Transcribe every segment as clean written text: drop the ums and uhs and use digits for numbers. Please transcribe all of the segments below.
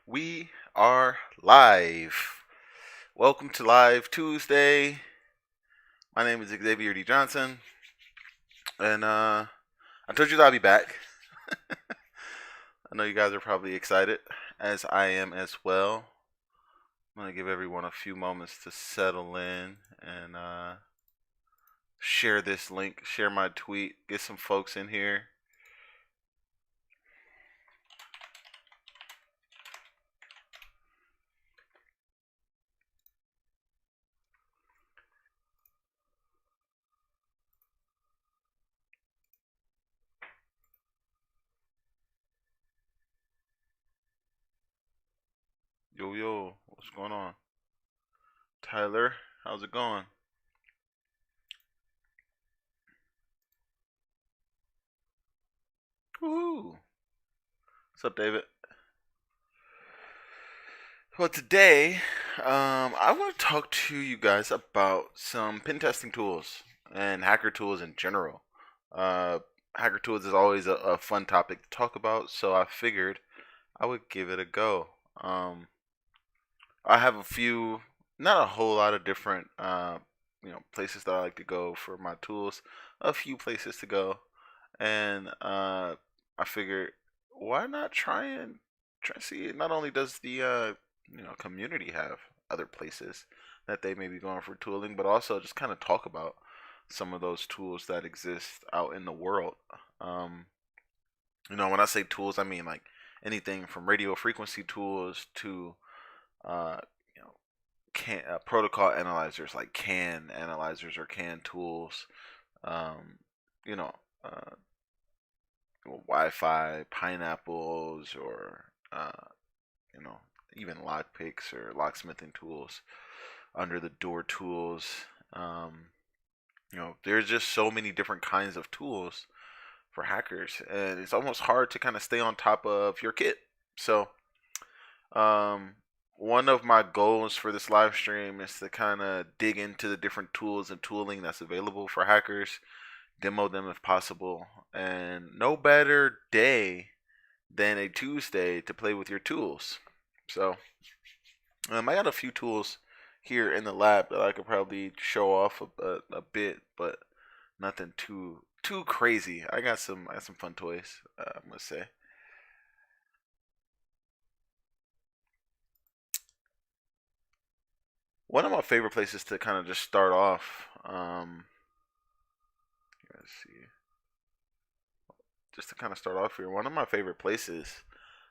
We are live. Welcome to Live Tuesday. My name is Xavier D. Johnson, and I told you that I'll be back. I know you guys are probably excited, as I am as well. I'm gonna give everyone a few moments to settle in and share this link, share my tweet, get some folks in here. Yo, what's going on? Tyler, how's it going? Woo! What's up, David? Well, today, I want to talk to you guys about some pen testing tools and hacker tools in general. Uh, Hacker tools is always a fun topic to talk about, so I figured I would give it a go. I have a few, not a whole lot of different, places that I like to go for my tools. A few places to go, and I figured why not try and see. Not only does the community have other places that they may be going for tooling, but also just kind of talk about some of those tools that exist out in the world. Um, when I say tools, I mean like anything from radio frequency tools to uh, you know protocol analyzers like CAN analyzers or CAN tools. Um, you know, uh, Wi-Fi pineapples or you know even lock picks or locksmithing tools, under the door tools. Um, there's just so many different kinds of tools for hackers, and it's almost hard to kind of stay on top of your kit. So, um, one of my goals for this live stream is to kind of dig into the different tools and tooling that's available for hackers, demo them if possible, and no better day than a Tuesday to play with your tools. So, I got a few tools here in the lab that I could probably show off a bit, but nothing too crazy. I got some fun toys. I must say. One of my favorite places to kind of just start off. Let's see. Just to kind of start off here, one of my favorite places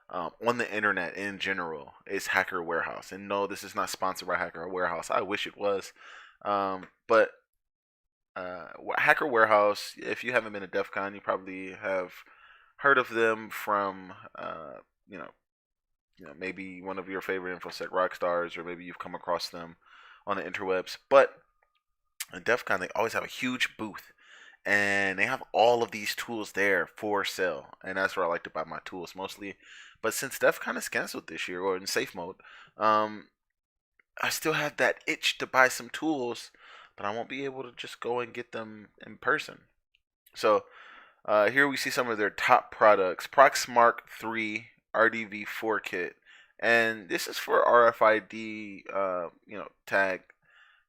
on the internet in general is Hacker Warehouse. And no, this is not sponsored by Hacker Warehouse. I wish it was. But Hacker Warehouse, if you haven't been to DEF CON, you probably have heard of them from, you know, maybe one of your favorite InfoSec rock stars, or maybe you've come across them on the interwebs. But at DEF CON, they always have a huge booth, and they have all of these tools there for sale, and that's where I like to buy my tools mostly. But since DEF CON is canceled this year, or in safe mode, um, I still have that itch to buy some tools, but I won't be able to just go and get them in person. So here we see some of their top products: Proxmark 3 RDV4 kit, and this is for RFID, tag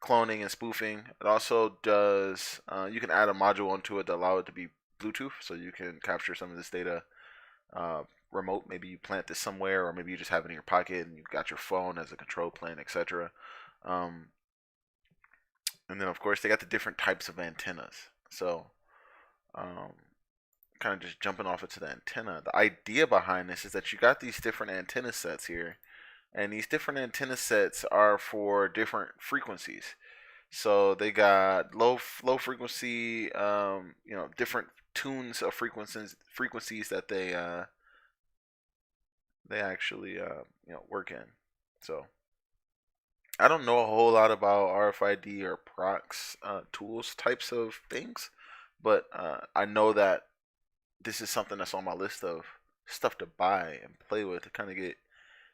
cloning and spoofing. It also does. You can add a module onto it to allow it to be Bluetooth, so you can capture some of this data uh, remote. Maybe you plant this somewhere, or maybe you just have it in your pocket and you've got your phone as a control plane, etc. Um, and then, of course, they got the different types of antennas. So, um, kind of just jumping off into the antenna. The idea behind this is that you got these different antenna sets here, and these different antenna sets are for different frequencies. So they got low frequency, different tunes of frequencies that they actually work in. So I don't know a whole lot about RFID or prox tools types of things, but I know that this is something that's on my list of stuff to buy and play with to kind of get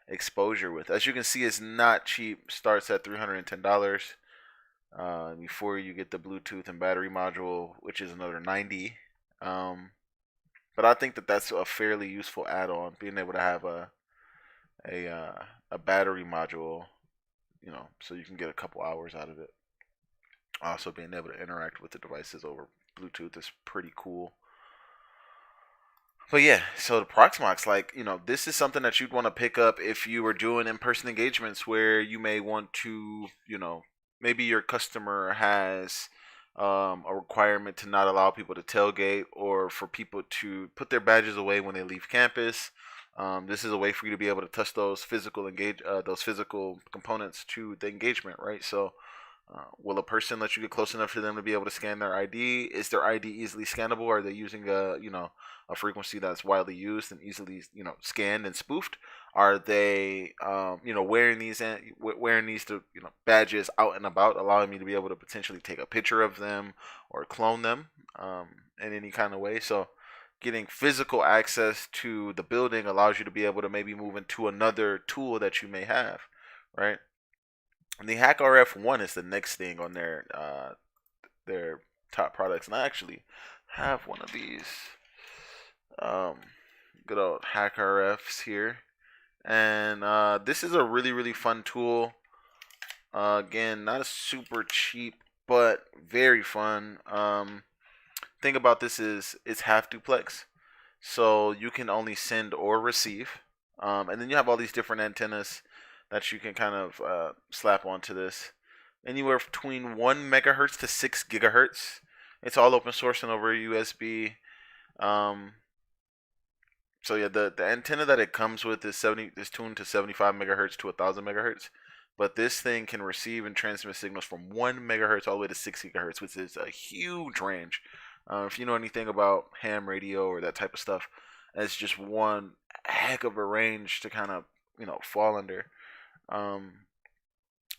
exposure with. As you can see, it's not cheap. Starts at $310 before you get the Bluetooth and battery module, which is another 90. But I think that that's a fairly useful add-on, being able to have a a battery module, so you can get a couple hours out of it. Also, being able to interact with the devices over Bluetooth is pretty cool. But yeah, so the Proxmark's like, this is something that you'd want to pick up if you were doing in-person engagements where you may want to, maybe your customer has a requirement to not allow people to tailgate or for people to put their badges away when they leave campus. This is a way for you to be able to touch those those physical components to the engagement, right? So will a person let you get close enough to them to be able to scan their ID? Is their ID easily scannable? Are they using a frequency that's widely used and easily scanned and spoofed? Are they wearing these badges out and about, allowing me to be able to potentially take a picture of them or clone them in any kind of way? So getting physical access to the building allows you to be able to maybe move into another tool that you may have, right? And the HackRF One is the next thing on their top products, and I actually have one of these um, good old HackRFs here, and this is a really fun tool. Again, not a super cheap, but very fun. Thing about this is it's half duplex, so you can only send or receive, and then you have all these different antennas that you can kind of slap onto this. Anywhere between 1 megahertz to 6 gigahertz. It's all open source and over USB. So yeah, the antenna that it comes with is tuned to 75 megahertz to 1,000 megahertz. But this thing can receive and transmit signals from 1 megahertz all the way to 6 gigahertz, which is a huge range. If you know anything about ham radio or that type of stuff, it's just one heck of a range to kind of fall under.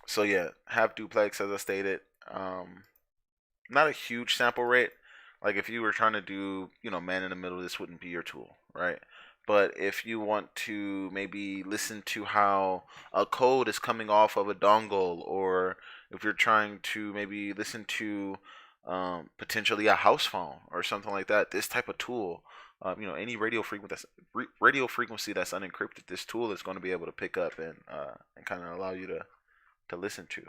So yeah, half duplex as I stated. Not a huge sample rate. Like if you were trying to do, man in the middle, this wouldn't be your tool, right? But if you want to maybe listen to how a code is coming off of a dongle, or if you're trying to maybe listen to potentially a house phone or something like that, this type of tool, any radio frequency that's unencrypted, this tool is going to be able to pick up and kind of allow you to listen to.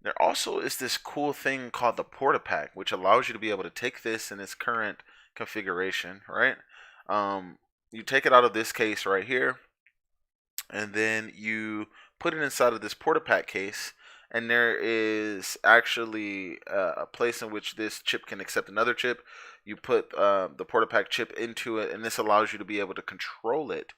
There also is this cool thing called the PortaPack, which allows you to be able to take this in its current configuration, right? You take it out of this case right here, and then you put it inside of this PortaPack case, and there is actually a place in which this chip can accept another chip. You put the PortaPack chip into it, and this allows you to be able to control it.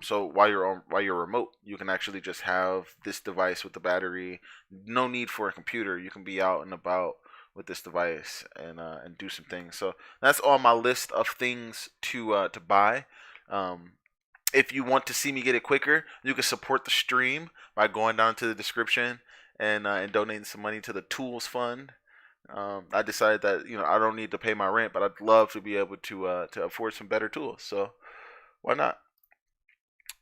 So while you're remote, you can actually just have this device with the battery. No need for a computer. You can be out and about with this device and do some things. So that's on my list of things to buy. If you want to see me get it quicker, you can support the stream by going down to the description and donating some money to the Tools Fund. I decided that I don't need to pay my rent, but I'd love to be able to afford some better tools. So why not?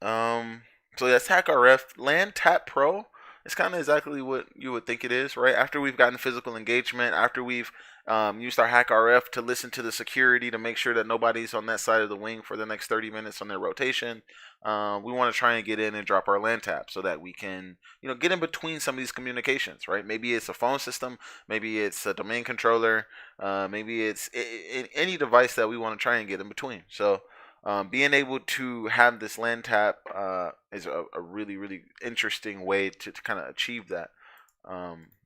So that's HackRF LAN Tap Pro. It's kind of exactly what you would think it is, right? After we've gotten physical engagement, after we've used our HackRF to listen to the security to make sure that nobody's on that side of the wing for the next 30 minutes on their rotation, we want to try and get in and drop our LAN tap so that we can, get in between some of these communications, right? Maybe it's a phone system, maybe it's a domain controller, maybe it's any device that we want to try and get in between. So being able to have this LAN tap is a really interesting way to kind of achieve that.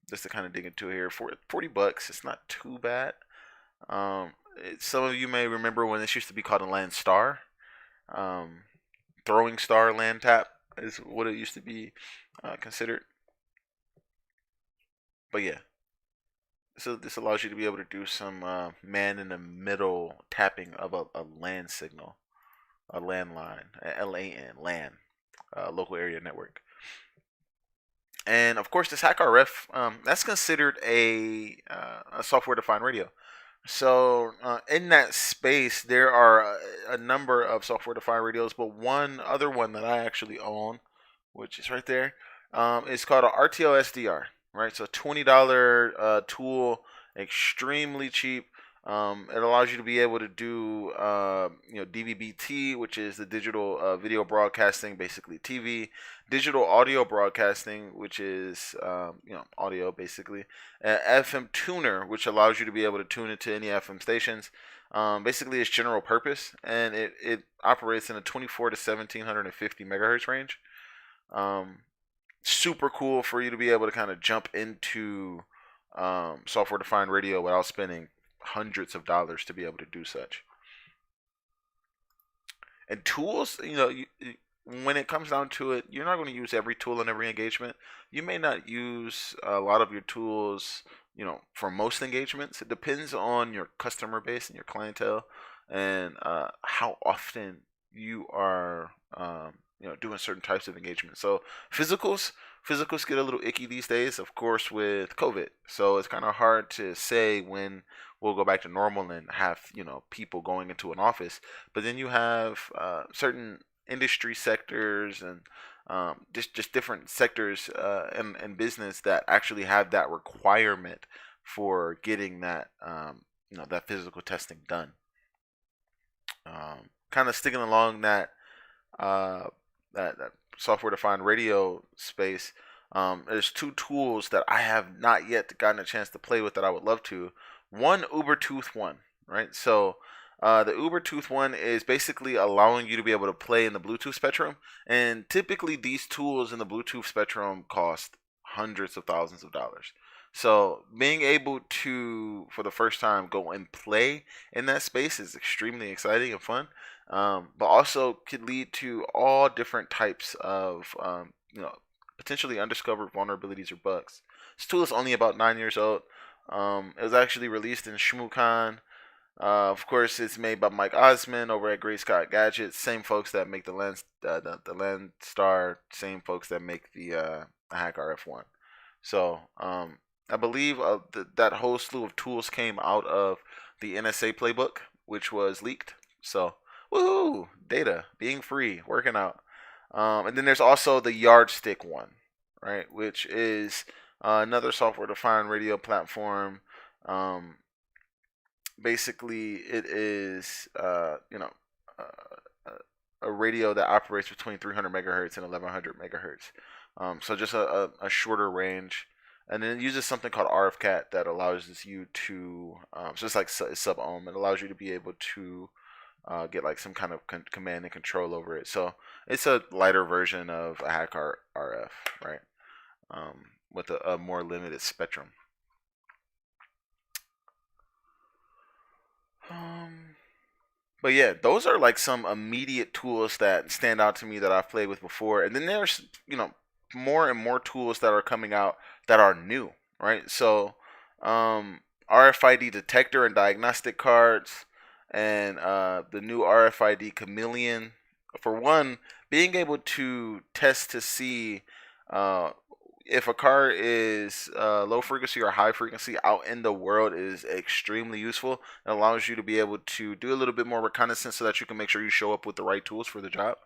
Just to kind of dig into it here, for $40, it's not too bad. Some of you may remember when this used to be called a LAN Star. Throwing Star LAN tap is what it used to be considered. But yeah, so this allows you to be able to do some man in the middle tapping of a LAN signal. A landline, LAN, local area network. And of course, this HackRF, that's considered a software-defined radio. So in that space, there are a number of software-defined radios, but one other one that I actually own, which is right there, is called a RTL SDR. Right, so $20 tool, extremely cheap. It allows you to be able to do DVB-T, which is the digital video broadcasting, basically TV, digital audio broadcasting, which is audio basically, FM tuner, which allows you to be able to tune into any FM stations. Basically, it's general purpose, and it operates in a 24 to 1750 megahertz range. Super cool for you to be able to kind of jump into software defined radio without spending hundreds of dollars to be able to do such. And tools, when it comes down to it, you're not going to use every tool in every engagement. You may not use a lot of your tools, for most engagements. It depends on your customer base and your clientele, and how often you are, doing certain types of engagement. So physicals get a little icky these days, of course, with COVID. So it's kind of hard to say when we'll go back to normal and have people going into an office. But then you have certain industry sectors and just different sectors in business that actually have that requirement for getting that that physical testing done. Kind of sticking along that that software defined radio space. There's two tools that I have not yet gotten a chance to play with that I would love to. One, Ubertooth One, right? So the Ubertooth One is basically allowing you to be able to play in the Bluetooth spectrum, and typically these tools in the Bluetooth spectrum cost hundreds of thousands of dollars. So being able to, for the first time, go and play in that space is extremely exciting and fun, but also could lead to all different types of potentially undiscovered vulnerabilities or bugs. This tool is only about 9 years old. It was actually released in ShmooCon. Of course, it's made by Mike Osmond over at Great Scott Gadgets. Same folks that make the Landstar. Same folks that make the HackRF One. So I believe that whole slew of tools came out of the NSA playbook, which was leaked. So woohoo! Data being free, working out. And then there's also the Yardstick One, right, which is another software-defined radio platform. Basically, it is a radio that operates between 300 megahertz and 1100 megahertz. So just a shorter range. And then it uses something called RFCAT that allows you to, so it's like sub-ohm. It allows you to be able to get like some kind of command and control over it. So it's a lighter version of a HackRF, right? With a more limited spectrum. But yeah, those are like some immediate tools that stand out to me that I've played with before. And then there's, more and more tools that are coming out that are new, right? So, RFID detector and diagnostic cards, and the new RFID Chameleon. For one, being able to test to see if a car is low frequency or high frequency out in the world is extremely useful. It allows you to be able to do a little bit more reconnaissance so that you can make sure you show up with the right tools for the job.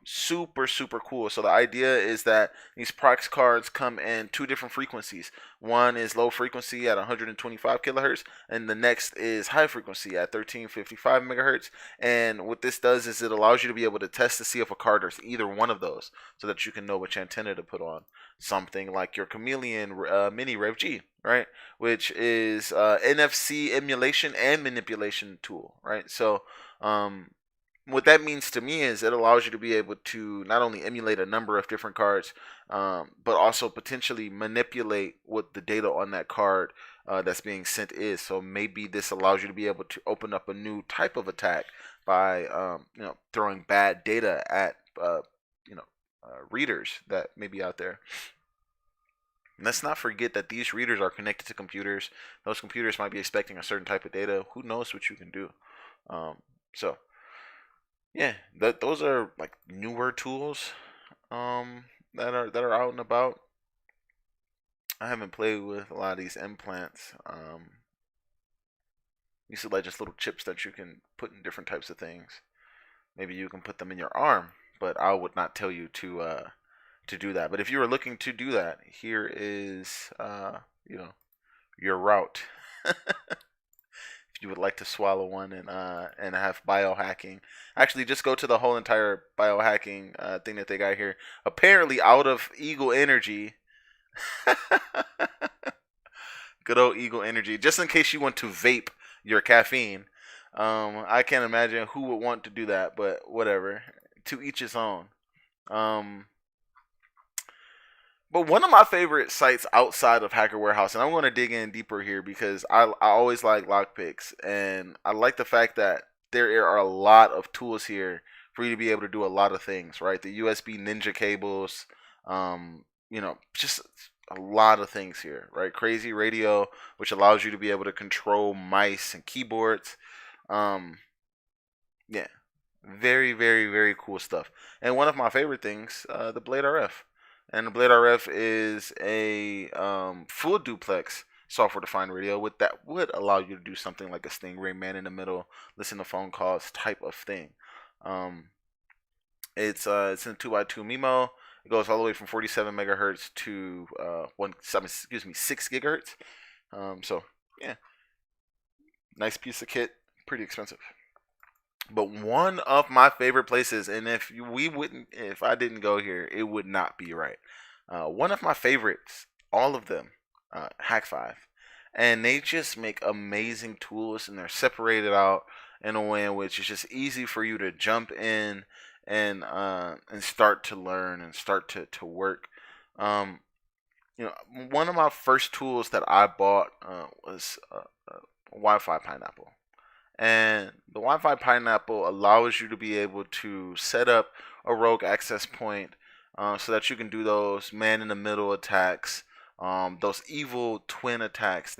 Super cool. So the idea is that these Prox cards come in two different frequencies. One is low frequency at 125 kilohertz, and the next is high frequency at 1355 megahertz. And what this does is it allows you to be able to test to see if a card is either one of those, so that you can know which antenna to put on. Something like your Chameleon Mini Rev G, right, which is NFC emulation and manipulation tool, right? So what that means to me is it allows you to be able to not only emulate a number of different cards, but also potentially manipulate what the data on that card that's being sent is. So maybe this allows you to be able to open up a new type of attack by throwing bad data at readers that may be out there. And let's not forget that these readers are connected to computers. Those computers might be expecting a certain type of data. Who knows what you can do? So yeah, those are like newer tools that are out and about. I haven't played with a lot of these implants. These are like just little chips that you can put in different types of things. Maybe you can put them in your arm, but I would not tell you to do that. But if you are looking to do that, here is your route. you would like to swallow one and have biohacking. Actually, just go to the whole entire biohacking thing that they got here. Apparently, out of Eagle Energy, good old Eagle Energy. Just in case you want to vape your caffeine, I can't imagine who would want to do that, but whatever. To each his own. Um, but one of my favorite sites outside of Hacker Warehouse, and I'm going to dig in deeper here because I always like lockpicks, and I like the fact that there are a lot of tools here for you to be able to do a lot of things, right? The USB Ninja cables, just a lot of things here, right? Crazy Radio, which allows you to be able to control mice and keyboards. Yeah, very, very, very cool stuff. And one of my favorite things, the Blade RF. And the Blade RF is a full duplex software-defined radio with that would allow you to do something like a Stingray man in the middle, listen to phone calls type of thing. Um, it's in 2x2 MIMO. It goes all the way from 47 megahertz to 6 gigahertz. So yeah, nice piece of kit, pretty expensive. But one of my favorite places, and if I didn't go here, it would not be right. One of my favorites, all of them, Hack5, and they just make amazing tools, and they're separated out in a way in which it's just easy for you to jump in and start to learn and start to work. Um, One of my first tools that I bought was Wi-Fi Pineapple. And the Wi-Fi Pineapple allows you to be able to set up a rogue access point so that you can do those man-in-the-middle attacks, those evil twin attacks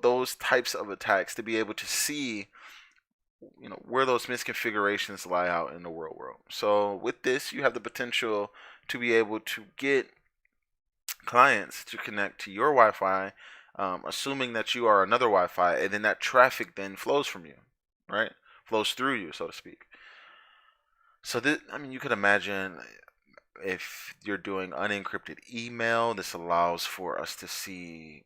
those types of attacks, to be able to see where those misconfigurations lie out in the real world. So with this, you have the potential to be able to get clients to connect to your Wi-Fi, assuming that you are another Wi-Fi, and then that traffic then flows from you, right? Flows through you, so to speak. So this, I mean, you could imagine if you're doing unencrypted email, this allows for us to see,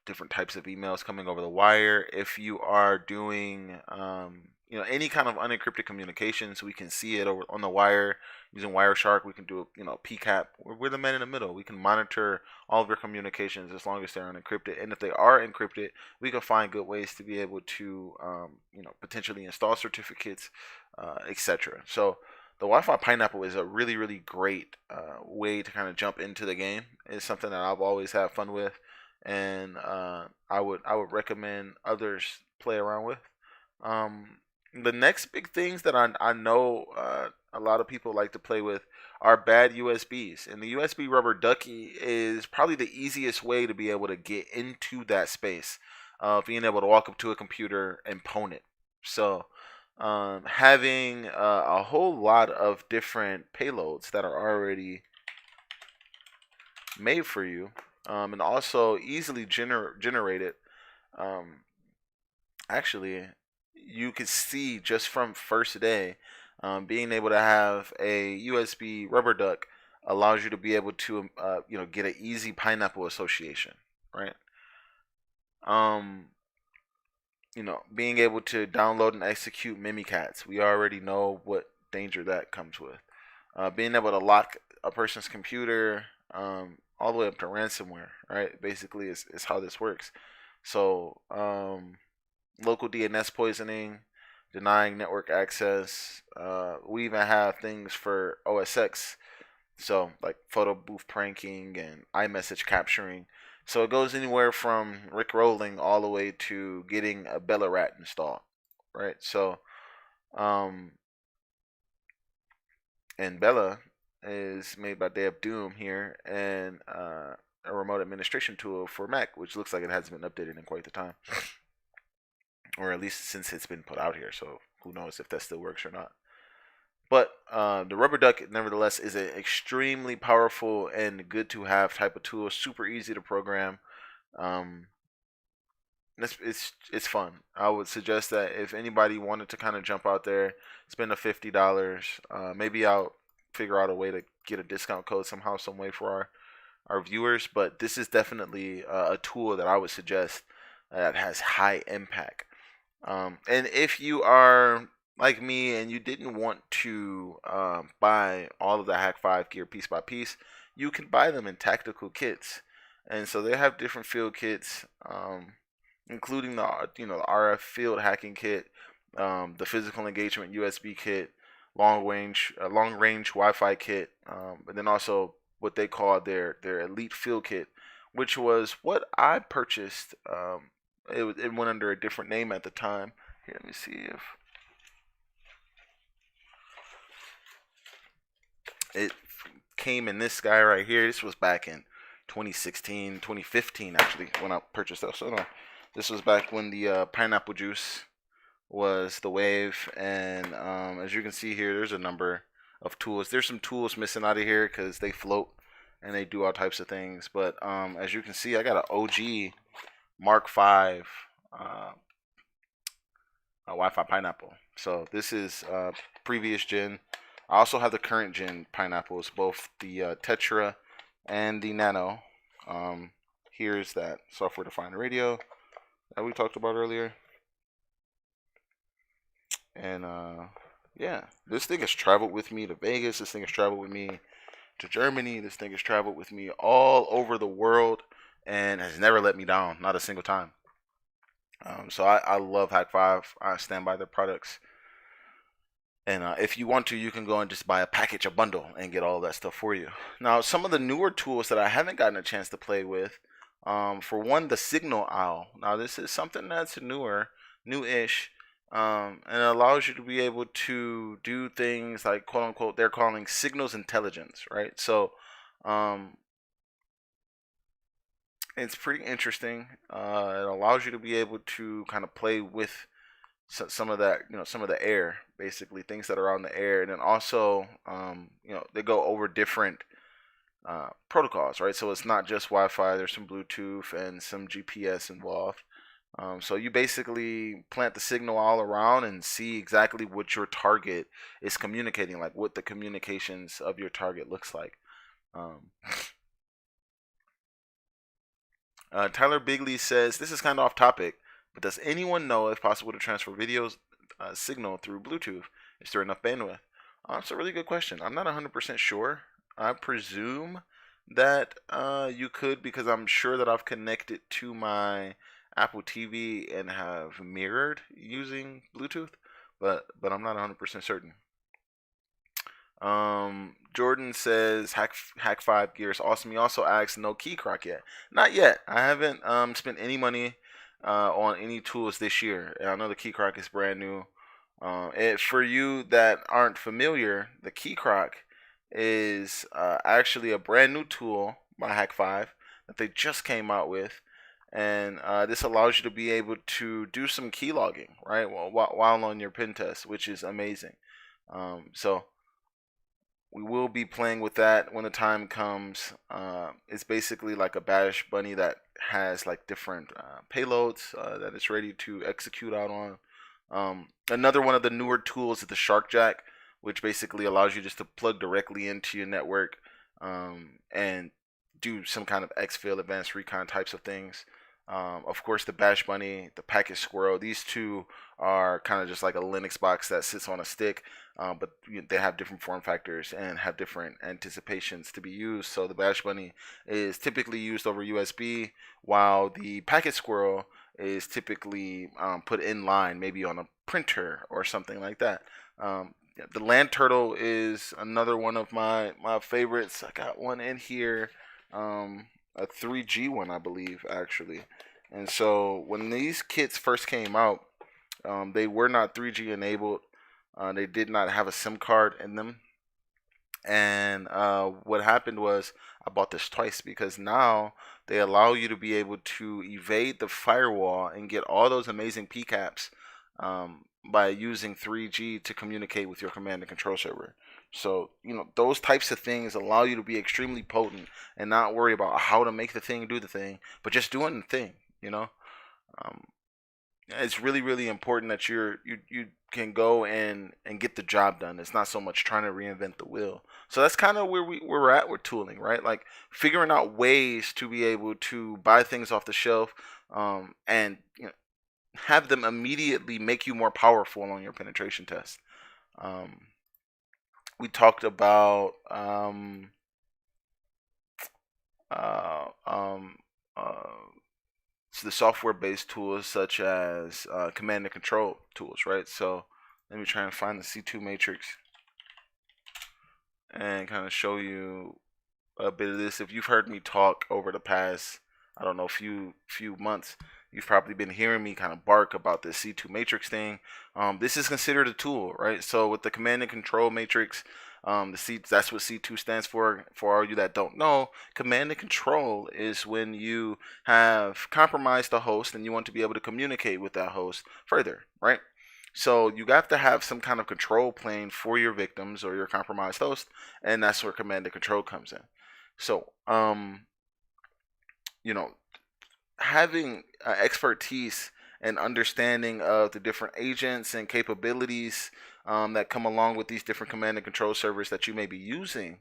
different types of emails coming over the wire. If you are doing, any kind of unencrypted communications, we can see it over on the wire using Wireshark. We can do, PCAP. We're the man in the middle. We can monitor all of your communications as long as they're unencrypted. And if they are encrypted, we can find good ways to be able to, potentially install certificates, etc. So the Wi-Fi Pineapple is a really, really great way to kind of jump into the game. It's something that I've always had fun with, and I would recommend others play around with. The next big things that I know a lot of people like to play with are bad USBs, and the USB rubber ducky is probably the easiest way to be able to get into that space of being able to walk up to a computer and pwn it. So having a whole lot of different payloads that are already made for you, and also easily generated. Actually, you could see just from first day, being able to have a USB rubber duck allows you to be able to get an easy pineapple association, right? Being able to download and execute Mimikatz, we already know what danger that comes with. Being able to lock a person's computer, all the way up to ransomware, right? Basically, is how this works. So, local DNS poisoning, denying network access. We even have things for OSX, so like photo booth pranking and iMessage capturing. So it goes anywhere from Rick rolling all the way to getting a Bella Rat installed, right? So, and Bella is made by Day of Doom here, and a remote administration tool for Mac, which looks like it hasn't been updated in quite the time, or at least since it's been put out here. So who knows if that still works or not. But the rubber duck, nevertheless, is an extremely powerful and good to have type of tool. Super easy to program. It's fun. I would suggest that if anybody wanted to kind of jump out there, spend the $50. Maybe I'll figure out a way to get a discount code somehow, some way for our viewers. But this is definitely a tool that I would suggest that has high impact. And if you are like me and you didn't want to buy all of the Hack 5 gear piece by piece, you can buy them in tactical kits. And so they have different field kits, including the the RF field hacking kit, the physical engagement USB kit, long range Wi-Fi kit, and then also what they call their elite field kit, which was what I purchased. It went under a different name at the time. Here, let me see if it came in this guy right here. This was back in 2016, 2015 actually when I purchased that. So no, this was back when the pineapple juice was the wave, and as you can see here, there's a number of tools. There's some tools missing out of here because they float and they do all types of things. But as you can see, I got an OG Mark V Wi-Fi Pineapple. So this is previous gen. I also have the current gen pineapples, both the Tetra and the Nano. Here's that software-defined radio that we talked about earlier. And yeah, this thing has traveled with me to Vegas. This thing has traveled with me to Germany. This thing has traveled with me all over the world and has never let me down, not a single time. So I love Hack 5. I stand by their products. And if you want to, you can go and just buy a package, a bundle, and get all that stuff for you. Now, some of the newer tools that I haven't gotten a chance to play with, for one, the Signal Owl. Now, this is something that's newish, and it allows you to be able to do things like, quote unquote, they're calling signals intelligence, right? So, it's pretty interesting. It allows you to be able to kind of play with some of that, some of the air, basically things that are on the air, and then also, they go over different protocols, right? So it's not just Wi-Fi. There's some Bluetooth and some GPS involved. So you basically plant the signal all around and see exactly what your target is communicating, like what the communications of your target looks like. Tyler Bigley says, this is kind of off topic, but does anyone know if possible to transfer videos signal through Bluetooth? Is there enough bandwidth? That's a really good question. I'm not 100% sure. I presume that you could, because I'm sure that I've connected to my Apple TV and have mirrored using Bluetooth, but I'm not 100% certain. Jordan says Hack 5 gear is awesome. He also asks, no key crock yet? Not yet. I haven't spent any money on any tools this year. And I know the key crock is brand new. And for you that aren't familiar, the key crock is actually a brand new tool by Hack 5 that they just came out with. And this allows you to be able to do some key logging, right, while on your pen test, which is amazing. So we will be playing with that when the time comes. It's basically like a bash bunny that has like different payloads that it's ready to execute out on. Another one of the newer tools is the Shark Jack, which basically allows you just to plug directly into your network and do some kind of exfil, advanced recon types of things. Of course, the Bash Bunny, the Packet Squirrel, these two are kind of just like a Linux box that sits on a stick, but they have different form factors and have different anticipations to be used. So the Bash Bunny is typically used over USB, while the Packet Squirrel is typically put in line, maybe on a printer or something like that. The Land Turtle is another one of my favorites. I got one in here. A 3G one, I believe, actually. And so when these kits first came out, they were not 3G enabled. They did not have a SIM card in them. And what happened was I bought this twice, because now they allow you to be able to evade the firewall and get all those amazing PCAPs by using 3G to communicate with your command and control server. So, those types of things allow you to be extremely potent and not worry about how to make the thing do the thing, but just doing the thing, It's really, really important that you can go and get the job done. It's not so much trying to reinvent the wheel. So that's kind of where we're at with tooling, right? Like figuring out ways to be able to buy things off the shelf, and have them immediately make you more powerful on your penetration test. We talked about uh, um, uh, the software-based tools such as command and control tools, right? So let me try and find the C2 matrix and kind of show you a bit of this. If you've heard me talk over the past, I don't know, few months, you've probably been hearing me kind of bark about this C2 matrix thing. This is considered a tool, right? So with the command and control matrix, that's what C2 stands for. For all you that don't know, command and control is when you have compromised the host and you want to be able to communicate with that host further, right? So you have to have some kind of control plane for your victims or your compromised host, and that's where command and control comes in. So, you know, having expertise and understanding of the different agents and capabilities that come along with these different command and control servers that you may be using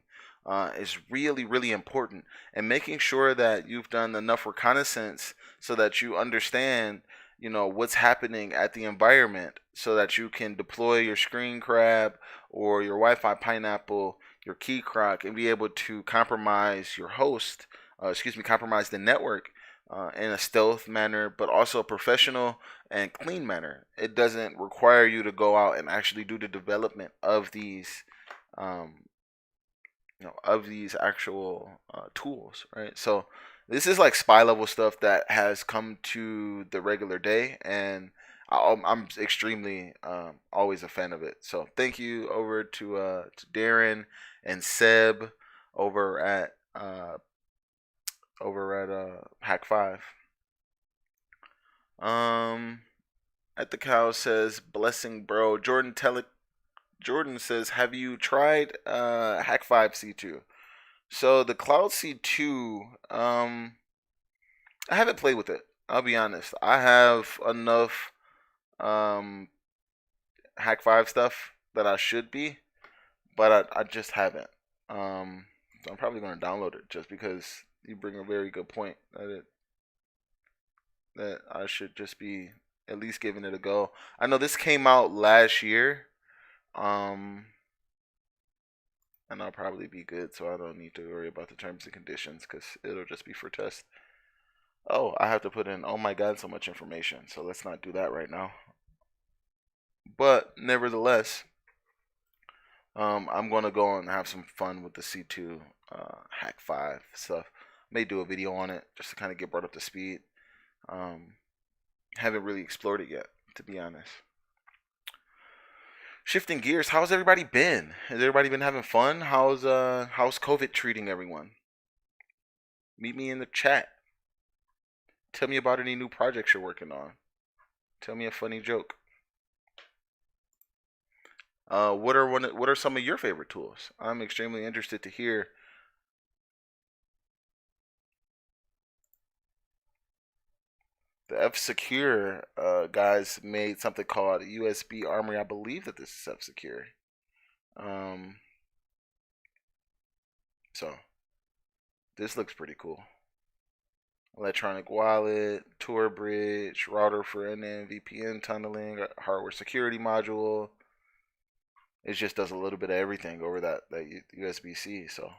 is really, really important. And making sure that you've done enough reconnaissance so that you understand, what's happening at the environment so that you can deploy your screen crab or your Wi-Fi pineapple, your key crock, and be able to compromise your host, compromise the network in a stealth manner, but also a professional and clean manner. It doesn't require you to go out and actually do the development of these, actual tools, right? So this is like spy level stuff that has come to the regular day, and I'm extremely always a fan of it. So thank you over to Darren and Seb over at Hack5. At the cow says blessing, bro. Jordan says, have you tried Hack5 C2? So the Cloud C2, I haven't played with it. I'll be honest. I have enough Hack5 stuff that I should be, but I just haven't. So I'm probably going to download it just because you bring a very good point that I should just be at least giving it a go. I know this came out last year, and I'll probably be good, so I don't need to worry about the terms and conditions because it'll just be for test. Oh, I have to put in, oh my god, so much information, so let's not do that right now. But nevertheless, I'm going to go and have some fun with the C2 Hack5 stuff. May do a video on it just to kind of get brought up to speed. Haven't really explored it yet, to be honest. Shifting gears, how's everybody been? Has everybody been having fun? How's COVID treating everyone? Meet me in the chat. Tell me about any new projects you're working on. Tell me a funny joke. What are some of your favorite tools? I'm extremely interested to hear. The F-Secure guys made something called USB Armory. I believe that this is F-Secure. So this looks pretty cool. Electronic wallet, Tor bridge, router for NN, VPN tunneling, hardware security module. It just does a little bit of everything over that USB-C. So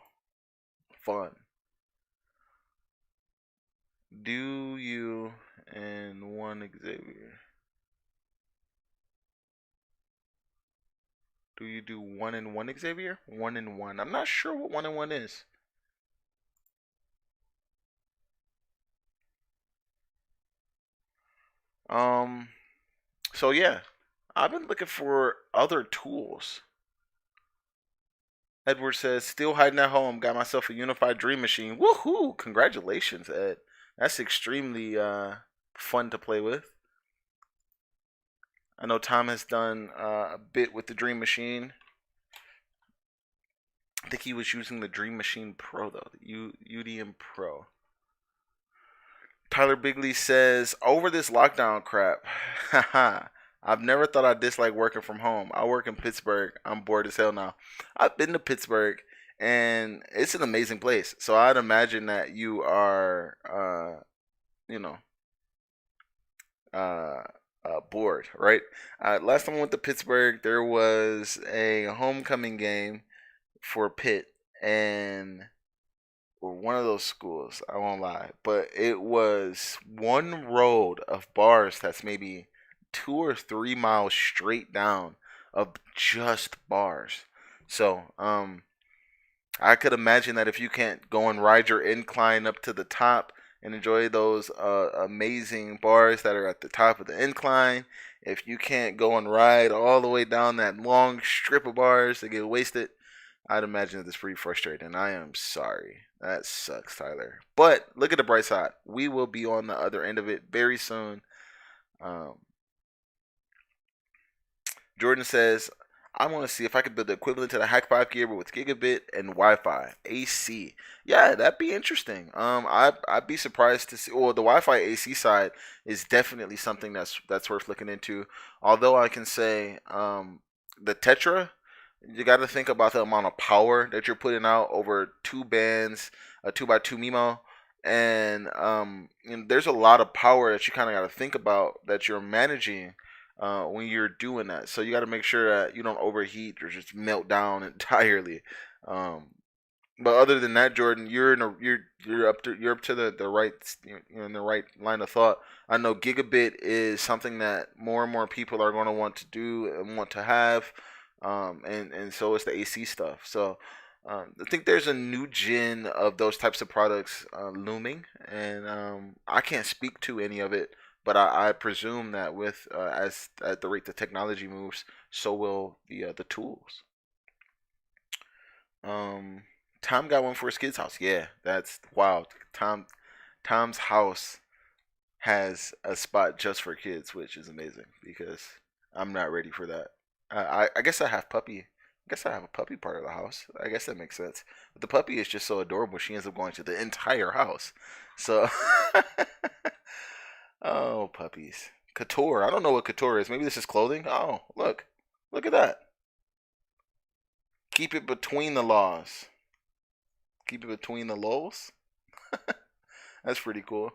fun. Do you and one Xavier? Do you do 1-in-1 Xavier? 1-in-1. I'm not sure what 1-in-1 is. So yeah, I've been looking for other tools. Edward says, still hiding at home. Got myself a unified dream machine. Woohoo! Congratulations, Ed. That's extremely fun to play with. I know Tom has done a bit with the Dream Machine. I think he was using the Dream Machine Pro though, the UDM Pro. Tyler Bigley says, over this lockdown crap. Haha. I've never thought I'd dislike working from home. I work in Pittsburgh. I'm bored as hell now. I've been to Pittsburgh and it's an amazing place. So I'd imagine that you are, bored, right? Last time I went to Pittsburgh, there was a homecoming game for Pitt, and or one of those schools. I won't lie, but it was one road of bars that's maybe 2 or 3 miles straight down of just bars. So, I could imagine that if you can't go and ride your incline up to the top and enjoy those amazing bars that are at the top of the incline, if you can't go and ride all the way down that long strip of bars to get wasted, I'd imagine that it's pretty frustrating. I am sorry. That sucks, Tyler. But look at the bright side. We will be on the other end of it very soon. Um, Jordan says, I want to see if I could build the equivalent to the Hack 5 gear, but with gigabit and Wi-Fi AC. Yeah, that'd be interesting. I'd be surprised to see. Well, the Wi-Fi AC side is definitely something that's worth looking into. Although I can say, the Tetra, you got to think about the amount of power that you're putting out over two bands, a 2x2 MIMO, and there's a lot of power that you kind of got to think about that you're managing when you're doing that. So you got to make sure that you don't overheat or just melt down entirely. Um, but other than that, Jordan, you're up to the right, you're in the right line of thought. I know gigabit is something that more and more people are going to want to do and want to have, and so is the AC stuff. So I think there's a new gen of those types of products looming, and I can't speak to any of it, but I presume that with as at the rate the technology moves, so will the tools. Um, Tom got one for his kid's house. Yeah, that's wild. Tom's house has a spot just for kids, which is amazing because I'm not ready for that. I guess I have puppy. I guess I have a puppy part of the house. I guess that makes sense. But the puppy is just so adorable. She ends up going to the entire house. So, oh, puppies. Couture. I don't know what couture is. Maybe this is clothing. Oh, look at that. Keep it between the laws. Keep it between the laws. That's pretty cool.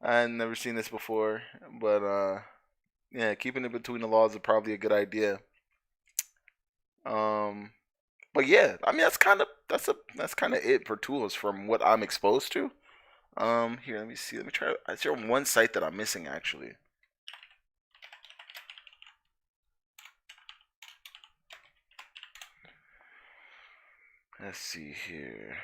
I've never seen this before, but yeah, keeping it between the laws is probably a good idea. Um, but yeah, I mean that's kind of it for tools from what I'm exposed to. Here, let me see. Let me try. Is there one site that I'm missing actually? Let's see here.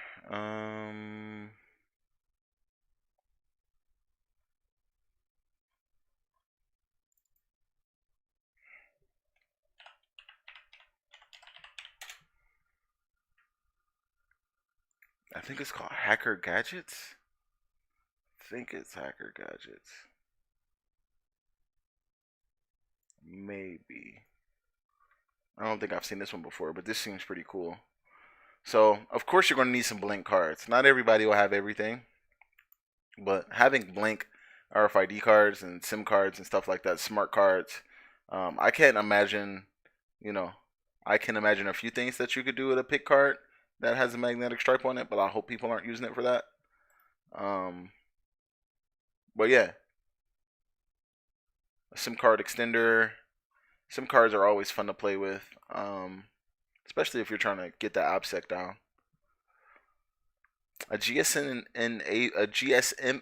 I think it's called Hacker Gadgets. I think it's Hacker Gadgets. Maybe. I don't think I've seen this one before, but this seems pretty cool. So, of course, you're going to need some blank cards. Not everybody will have everything, but having blank RFID cards and SIM cards and stuff like that, smart cards, I can't imagine, you know, I can imagine a few things that you could do with a pick card that has a magnetic stripe on it, but I hope people aren't using it for that. Um, but yeah, a SIM card extender. SIM cards are always fun to play with, especially if you're trying to get the OPSEC down. A GSM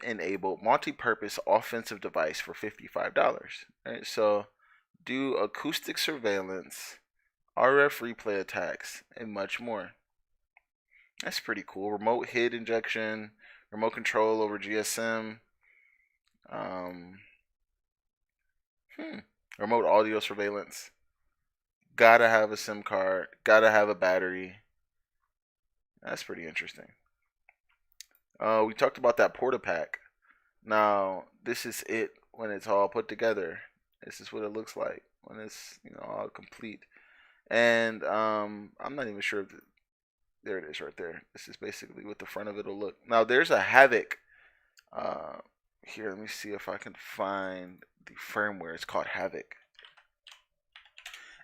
enabled multi-purpose offensive device for $55. Right, so do acoustic surveillance, RF replay attacks, and much more. That's pretty cool. Remote HID injection, remote control over GSM, um, remote audio surveillance. Gotta have a SIM card. Gotta have a battery. That's pretty interesting. We talked about that porta pack. Now, this is it when it's all put together. This is what it looks like when it's all complete. And I'm not even sure if there it is right there. This is basically what the front of it'll look. Now, there's a Havoc. Here, let me see if I can find the firmware. It's called Havoc.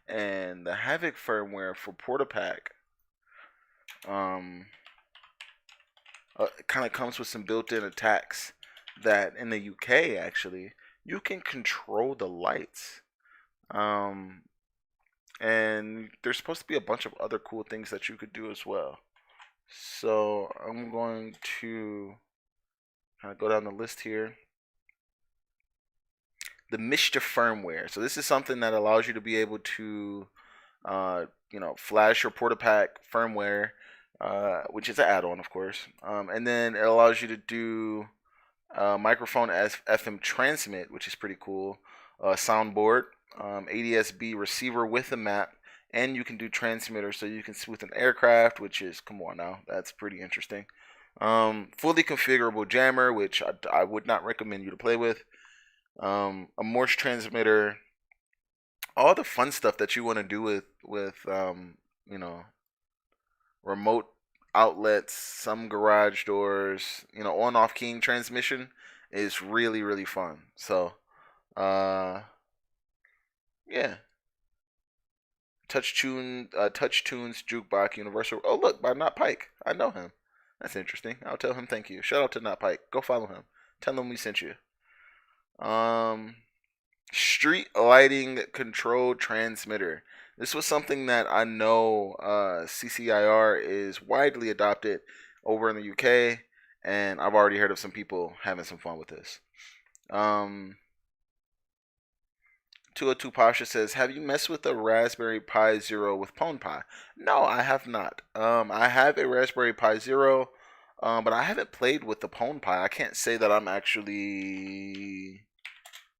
And the Havoc firmware for porta pack kind of comes with some built-in attacks that in the UK actually you can control the lights. And there's supposed to be a bunch of other cool things that you could do as well. So I'm going to kind of go down the list here. The Mischief firmware. So this is something that allows you to be able to, flash your PortaPack firmware, which is an add-on, of course. And then it allows you to do microphone as FM transmit, which is pretty cool. Soundboard, ADS-B receiver with a map, and you can do transmitter, so you can see with an aircraft, which is, come on now, that's pretty interesting. Fully configurable jammer, which I would not recommend you to play with. A Morse transmitter, all the fun stuff that you want to do with remote outlets, some garage doors, on-off keying transmission is really, really fun. So, yeah. Touch Tunes Jukebox Universal. Oh, look, by Not Pike. I know him. That's interesting. I'll tell him thank you. Shout out to Not Pike. Go follow him. Tell him we sent you. Street lighting control transmitter. This was something that I know CCIR is widely adopted over in the UK, and I've already heard of some people having some fun with this. 202 Pasha says, have you messed with a Raspberry Pi Zero with Pwn Pi? No, I have not. I have a Raspberry Pi Zero, but I haven't played with the Pwn Pi. I can't say that I'm actually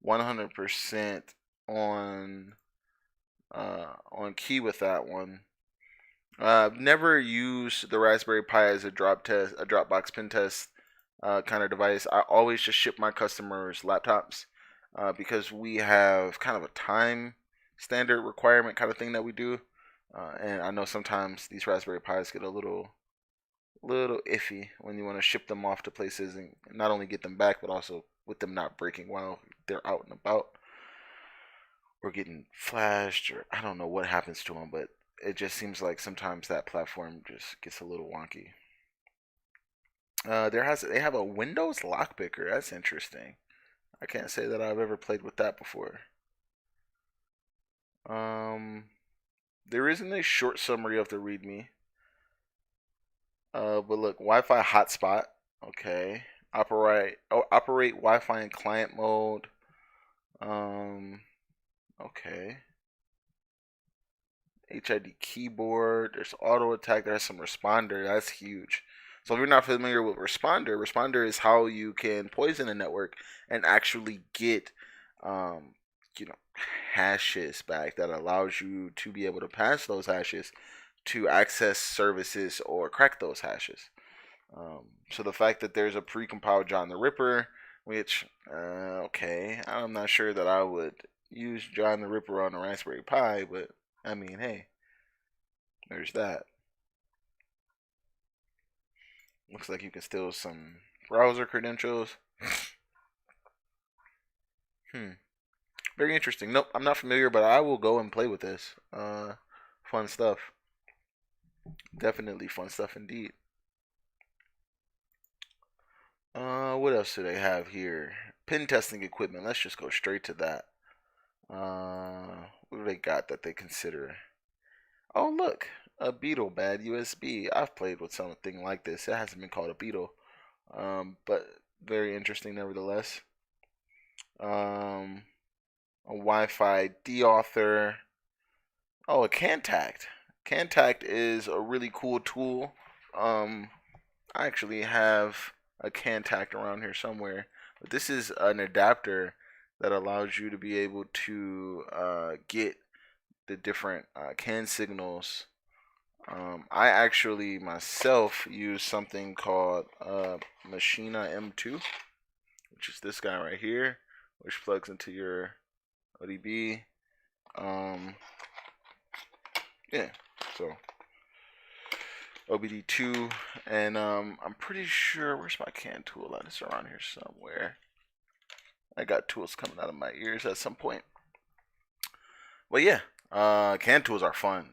100% on key with that one. I've never used the Raspberry Pi as a Dropbox pen test kind of device. I always just ship my customers laptops because we have kind of a time standard requirement kind of thing that we do, and I know sometimes these Raspberry Pis get a little iffy when you want to ship them off to places and not only get them back, but also with them not breaking while they're out and about or getting flashed, or I don't know what happens to them, but it just seems like sometimes that platform just gets a little wonky. They have a Windows lockpicker. That's interesting. I can't say that I've ever played with that before. There isn't a short summary of the README. But look, Wi-Fi hotspot. Okay. Operate Wi-Fi in client mode. Okay. HID keyboard. There's auto attack. There's some responder. That's huge. So if you're not familiar with responder is how you can poison a network and actually get, hashes back that allows you to be able to pass those hashes to access services or crack those hashes. So the fact that there's a pre-compiled John the Ripper, which, okay, I'm not sure that I would use John the Ripper on a Raspberry Pi, but I mean, hey, there's that. Looks like you can steal some browser credentials. Very interesting. Nope, I'm not familiar, but I will go and play with this. Fun stuff. Definitely fun stuff indeed. What else do they have here? Pen testing equipment. Let's just go straight to that. What do they got that they consider? Oh, look, a Beetle Bad USB. I've played with something like this. It hasn't been called a Beetle, but very interesting nevertheless. A Wi-Fi deauthor. Oh, a Contact. Contact is a really cool tool. I actually have a Contact around here somewhere, but this is an adapter that allows you to be able to get the different CAN signals. I actually myself use something called Machina M2, which is this guy right here, which plugs into your ODB. Yeah, so OBD2, and I'm pretty sure, where's my CAN tool at? It's around here somewhere. I got tools coming out of my ears at some point. But yeah, CAN tools are fun.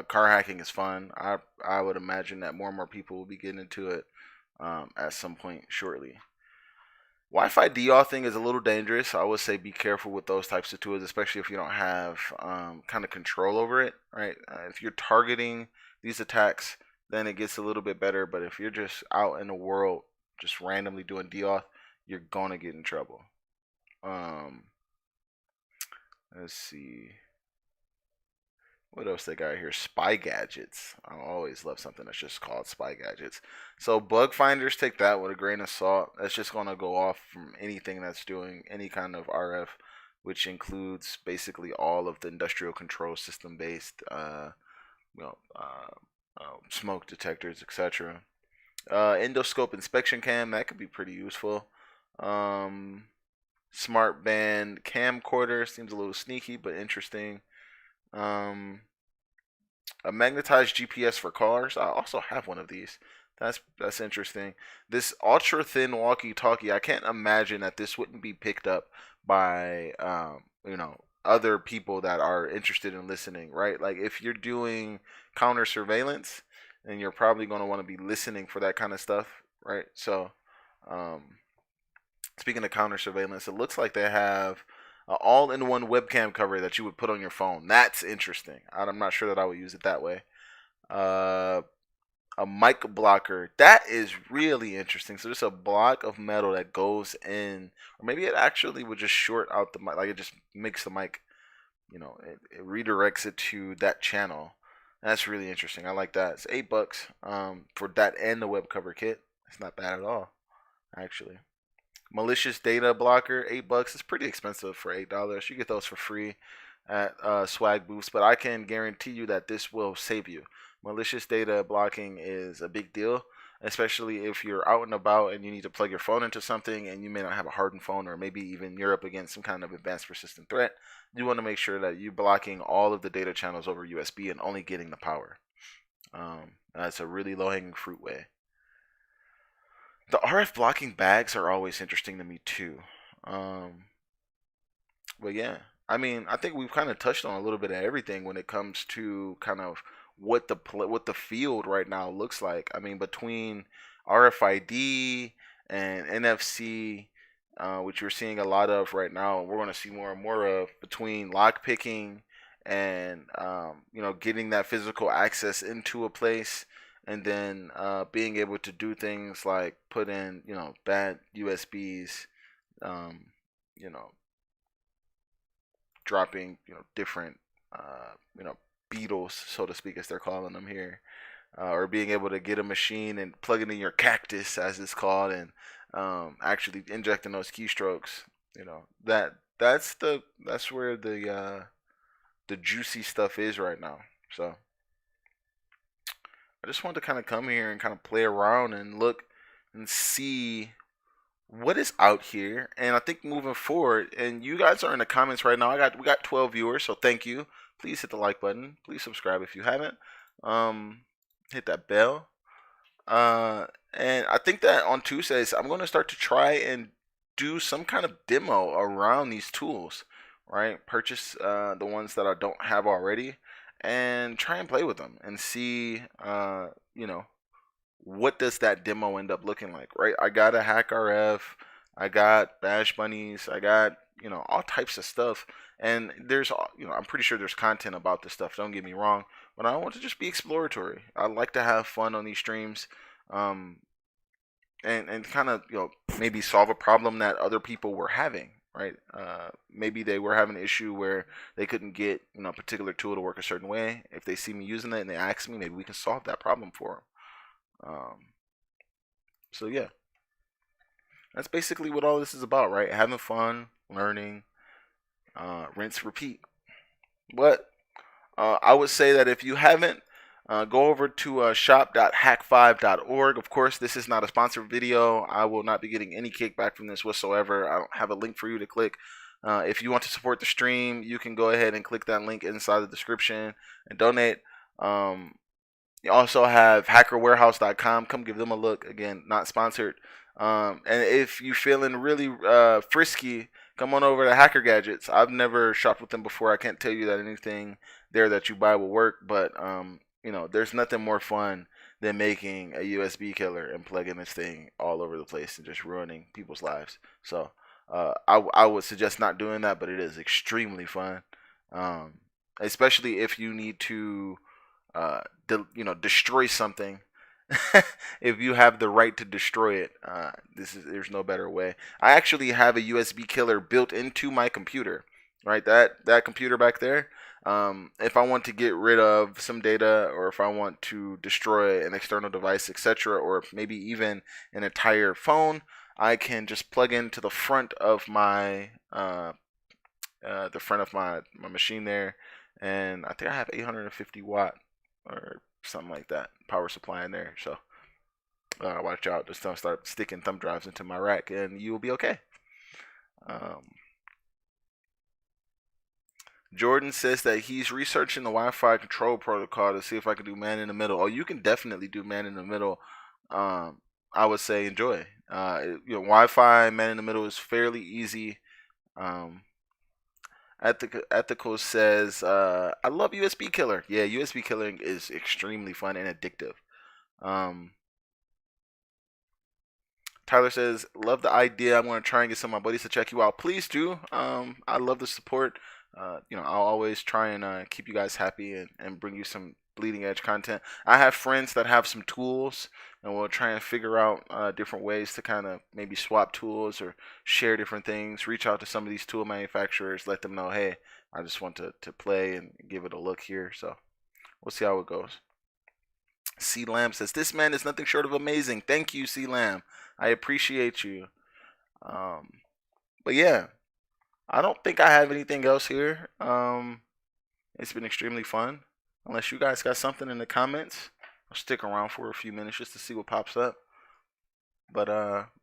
Car hacking is fun. I would imagine that more and more people will be getting into it at some point shortly. Wi-Fi de-authing is a little dangerous. I would say be careful with those types of tools, especially if you don't have kind of control over it, right? If you're targeting these attacks, then it gets a little bit better. But if you're just out in the world, just randomly doing de-auth, you're gonna get in trouble. Um, let's see. What else they got here? Spy gadgets. I always love something that's just called spy gadgets. So bug finders, take that with a grain of salt. That's just gonna go off from anything that's doing any kind of RF, which includes basically all of the industrial control system based, you know, smoke detectors, etc. Endoscope inspection cam, that could be pretty useful. Smart band camcorder seems a little sneaky but interesting. A magnetized GPS for cars. I also have one of these. That's interesting. This ultra thin walkie-talkie. I can't imagine that this wouldn't be picked up by other people that are interested in listening, right? Like if you're doing counter surveillance, then you're probably going to want to be listening for that kind of stuff, right? So, um, speaking of counter surveillance, it looks like they have all-in-one webcam cover that you would put on your phone. That's interesting. I'm not sure that I would use it that way. Uh, a mic blocker. That is really interesting. So there's a block of metal that goes in, or maybe it actually would just short out the mic. Like it just makes the mic, it redirects it to that channel. That's really interesting. I like that. It's $8 for that and the web cover kit. It's not bad at all, actually. Malicious data blocker, $8. It's pretty expensive for $8. You get those for free at swag booths, but I can guarantee you that this will save you. Malicious data blocking is a big deal, especially if you're out and about and you need to plug your phone into something and you may not have a hardened phone, or maybe even you're up against some kind of advanced persistent threat. You want to make sure that you're blocking all of the data channels over USB and only getting the power. That's a really low-hanging fruit way. The RF blocking bags are always interesting to me too. Um, but yeah, I mean, I think we've kind of touched on a little bit of everything when it comes to kind of what the field right now looks like. I mean, between RFID and NFC, which we're seeing a lot of right now, we're going to see more and more of between lock picking and getting that physical access into a place, and then being able to do things like put in bad USBs, um, you know dropping different beetles, so to speak, as they're calling them here, or being able to get a machine and plug it in your cactus, as it's called, and actually injecting those keystrokes. That's where the juicy stuff is right now. So I just wanted to kind of come here and kind of play around and look and see what is out here. And I think moving forward, and you guys are in the comments right now. We got 12 viewers, so thank you. Please hit the like button. Please subscribe if you haven't. Hit that bell. And I think that on Tuesdays I'm going to start to try and do some kind of demo around these tools, right? Purchase the ones that I don't have already and try and play with them and see, what does that demo end up looking like, right? I got a HackRF, I got Bash Bunnies, I got, all types of stuff. And there's, I'm pretty sure there's content about this stuff, don't get me wrong, but I want to just be exploratory. I like to have fun on these streams, um, and kind of, maybe solve a problem that other people were having, right? Maybe they were having an issue where they couldn't get, a particular tool to work a certain way. If they see me using it and they ask me, maybe we can solve that problem for them. So yeah, that's basically what all this is about, right? Having fun, learning, rinse, repeat. But I would say that if you haven't, go over to shop.hack5.org. Of course, this is not a sponsored video. I will not be getting any kickback from this whatsoever. I don't have a link for you to click. If you want to support the stream, you can go ahead and click that link inside the description and donate. You also have hackerwarehouse.com. Come give them a look. Again, not sponsored. And if you're feeling really frisky, come on over to Hacker Gadgets. I've never shopped with them before. I can't tell you that anything there that you buy will work, but there's nothing more fun than making a USB killer and plugging this thing all over the place and just ruining people's lives. So I would suggest not doing that, but it is extremely fun, um, especially if you need to destroy something. If you have the right to destroy it, there's no better way. I actually have a USB killer built into my computer, right? That computer back there. If I want to get rid of some data, or if I want to destroy an external device, etc., or maybe even an entire phone, I can just plug into the front of my my machine there, and I think I have 850 watt or something like that power supply in there. So watch out, just don't start sticking thumb drives into my rack, and you will be okay. Jordan says that he's researching the Wi-Fi control protocol to see if I can do man in the middle. Oh, you can definitely do man in the middle. I would say enjoy. Wi-Fi man in the middle is fairly easy. Ethical says, I love USB killer. Yeah, USB killing is extremely fun and addictive. Tyler says, love the idea. I'm going to try and get some of my buddies to check you out. Please do. I love the support. I'll always try and keep you guys happy and bring you some bleeding edge content. I have friends that have some tools, and we'll try and figure out different ways to kind of maybe swap tools or share different things. Reach out to some of these tool manufacturers, let them know, hey, I just want to play and give it a look here. So we'll see how it goes. C Lamb says, this man is nothing short of amazing. Thank you, C Lamb. I appreciate you. But yeah, I don't think I have anything else here. It's been extremely fun. Unless you guys got something in the comments, I'll stick around for a few minutes just to see what pops up. But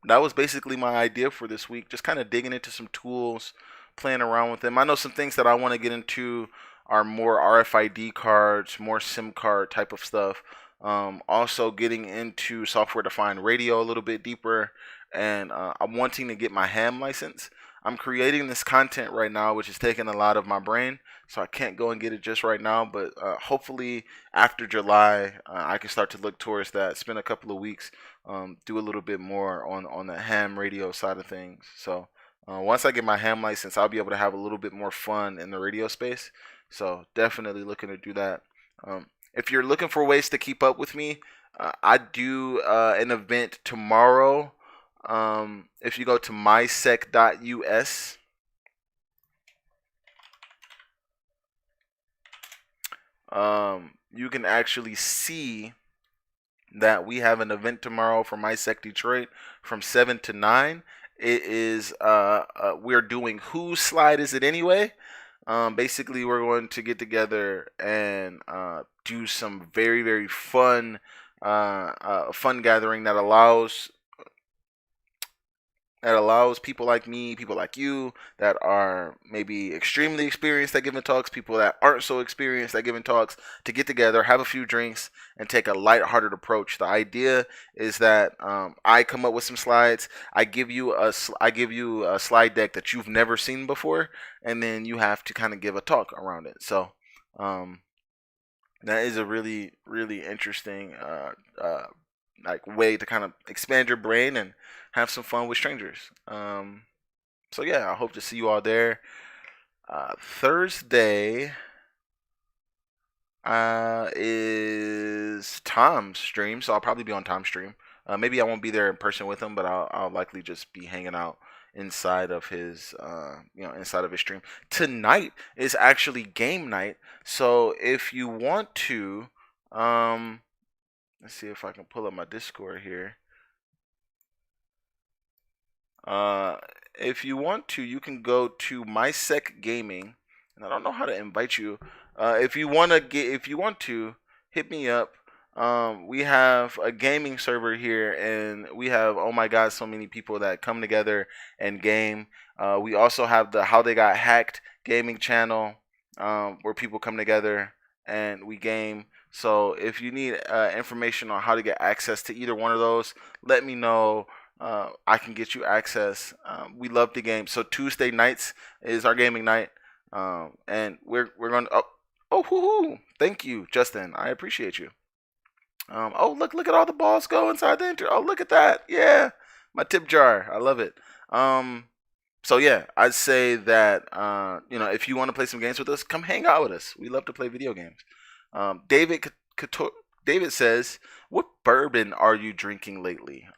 that was basically my idea for this week. Just kind of digging into some tools, playing around with them. I know some things that I want to get into are more RFID cards, more SIM card type of stuff. Also getting into software-defined radio a little bit deeper, and I'm wanting to get my ham license. I'm creating this content right now, which is taking a lot of my brain, so I can't go and get it just right now. But hopefully after July, I can start to look towards that. Spend a couple of weeks, do a little bit more on the ham radio side of things. So once I get my ham license, I'll be able to have a little bit more fun in the radio space. So definitely looking to do that. If you're looking for ways to keep up with me, I do an event tomorrow. If you go to mysec.us, you can actually see that we have an event tomorrow for MySec Detroit from 7 to 9. It is we're doing Whose Slide Is It Anyway? Basically, we're going to get together and do some very, very fun fun gathering that allows people like me, people like you, that are maybe extremely experienced at giving talks, people that aren't so experienced at giving talks, to get together, have a few drinks, and take a lighthearted approach. The idea is that I come up with some slides. I give you a slide deck that you've never seen before, and then you have to kind of give a talk around it. So that is a really, really interesting like way to kind of expand your brain and have some fun with strangers. So yeah, I hope to see you all there. Thursday is Tom's stream, so I'll probably be on Tom's stream. Maybe I won't be there in person with him, but I'll likely just be hanging out inside of his inside of his stream. Tonight is actually game night, so if you want to, let's see if I can pull up my Discord here. If you want to, you can go to MySec Gaming, and I don't know how to invite you. If you want to, hit me up. We have a gaming server here, and we have, oh my god, so many people that come together and game. We also have the How They Got Hacked gaming channel, where people come together and we game. So if you need information on how to get access to either one of those, let me know. I can get you access. We love the game. So Tuesday nights is our gaming night, and we're going to. Oh, hoo-hoo. Thank you, Justin. I appreciate you. Oh, look at all the balls go inside the enter. Oh, look at that. Yeah, my tip jar. I love it. So yeah, I'd say that if you want to play some games with us, come hang out with us. We love to play video games. David David says, "What bourbon are you drinking lately?"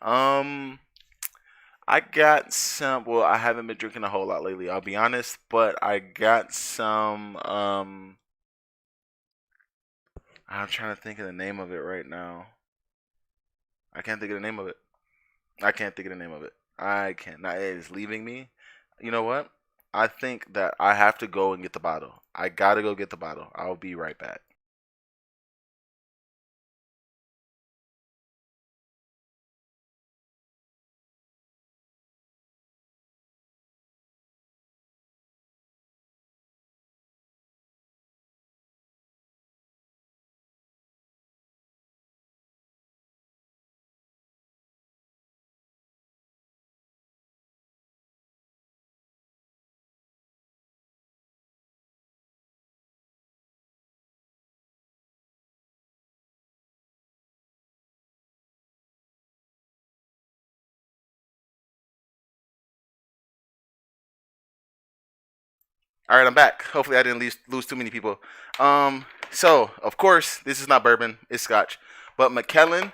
I got some. Well, I haven't been drinking a whole lot lately. I'll be honest, but I got some. I'm trying to think of the name of it right now. I can't think of the name of it. I can't think of the name of it. I can't. It is leaving me. You know what? I think that I have to go and get the bottle. I gotta go get the bottle. I'll be right back. All right, I'm back. Hopefully, I didn't lose too many people. So of course, this is not bourbon; it's Scotch. But Macallan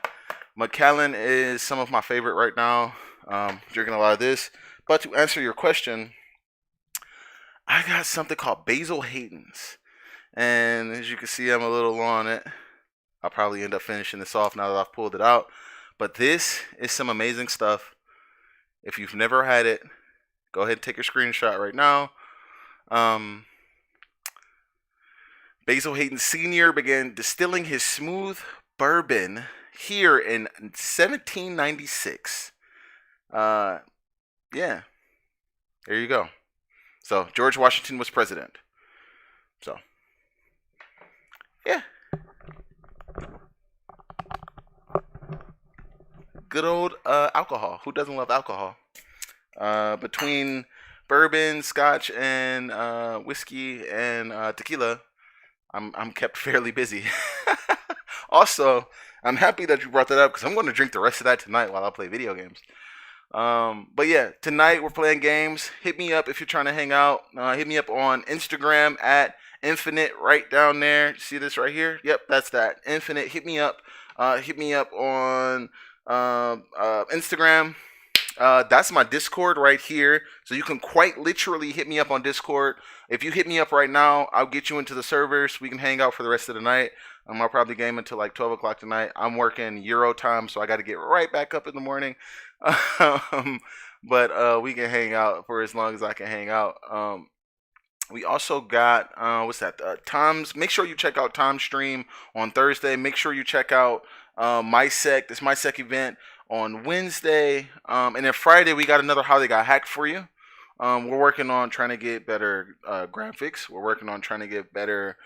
is some of my favorite right now. Drinking a lot of this. But to answer your question, I got something called Basil Hayden's, and as you can see, I'm a little low on it. I'll probably end up finishing this off now that I've pulled it out. But this is some amazing stuff. If you've never had it, go ahead and take a screenshot right now. Basil Hayden Sr. began distilling his smooth bourbon here in 1796. Yeah, there you go. So George Washington was president. So yeah, good old alcohol. Who doesn't love alcohol? Between bourbon, scotch, and whiskey and tequila, I'm kept fairly busy. Also, I'm happy that you brought that up because I'm going to drink the rest of that tonight while I play video games. But yeah, tonight we're playing games. Hit me up if you're trying to hang out. Hit me up on Instagram at Infinite right down there. See this right here? Yep, that's that. Infinite. Hit me up. Hit me up on Instagram. That's my Discord right here. So you can quite literally hit me up on Discord. If you hit me up right now, I'll get you into the servers. We can hang out for the rest of the night. I'll probably game until like 12 o'clock tonight. I'm working Euro time, so I got to get right back up in the morning. But we can hang out for as long as I can hang out. We also got what's that? Tom's. Make sure you check out Tom's stream on Thursday. Make sure you check out this MySec event on Wednesday. And then Friday we got another How They Got Hacked for you. We're working on trying to get better graphics. We're working on trying to get better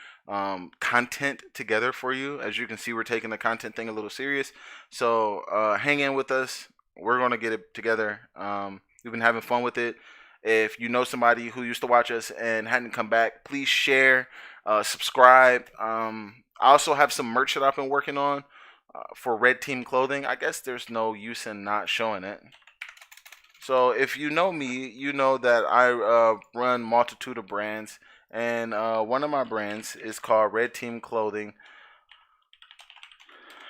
content together for you. As you can see, we're taking the content thing a little serious. So hang in with us. We're going to get it together. We've been having fun with it. If you know somebody who used to watch us and hadn't come back, please share, subscribe. I also have some merch that I've been working on for Red Team Clothing. I guess there's no use in not showing it. So if you know me, you know that I run multitude of brands, and one of my brands is called Red Team Clothing.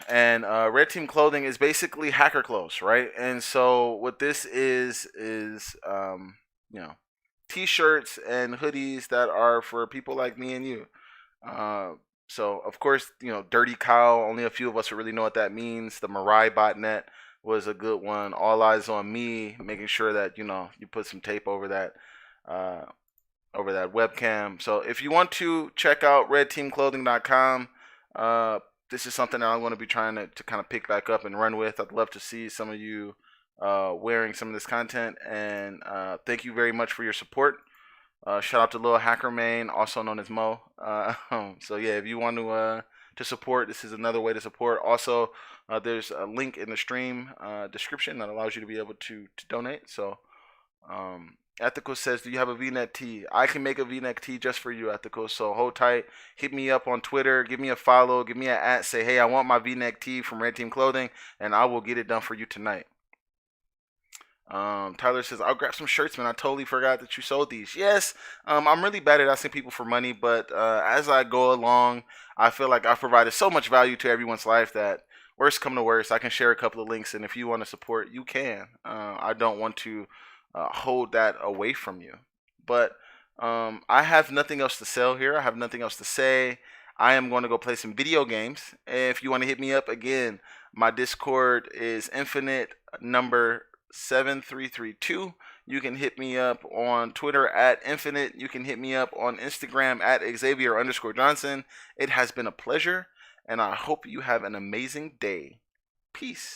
And Red Team Clothing is basically hacker clothes, right? And so what this is t-shirts and hoodies that are for people like me and you. So of course, Dirty Cow, only a few of us really know what that means. The Mirai botnet was a good one. All Eyes on Me, making sure that you put some tape over that webcam. So if you want to check out redteamclothing.com, this is something that I'm going to be trying to kind of pick back up and run with. I'd love to see some of you wearing some of this content, and thank you very much for your support. Shout out to Lil Hacker Main, also known as Mo. So yeah, if you want to support, this is another way to support. Also, there's a link in the stream description that allows you to be able to donate. So Ethical says, do you have a V-neck tee? I can make a V-neck tee just for you, Ethical. So hold tight. Hit me up on Twitter. Give me a follow. Give me an @ Say, hey, I want my V-neck tee from Red Team Clothing, and I will get it done for you tonight. Tyler says, I'll grab some shirts, man. I totally forgot that you sold these. Yes, I'm really bad at asking people for money, but as I go along, I feel like I've provided so much value to everyone's life that worst come to worst, I can share a couple of links, and if you want to support, you can. I don't want to hold that away from you. But I have nothing else to sell here. I have nothing else to say. I am going to go play some video games. If you want to hit me up again, my Discord is infinite number 7332. You can hit me up on Twitter at infinite. You can hit me up on Instagram at Xavier_Johnson. It has been a pleasure, and I hope you have an amazing day. Peace.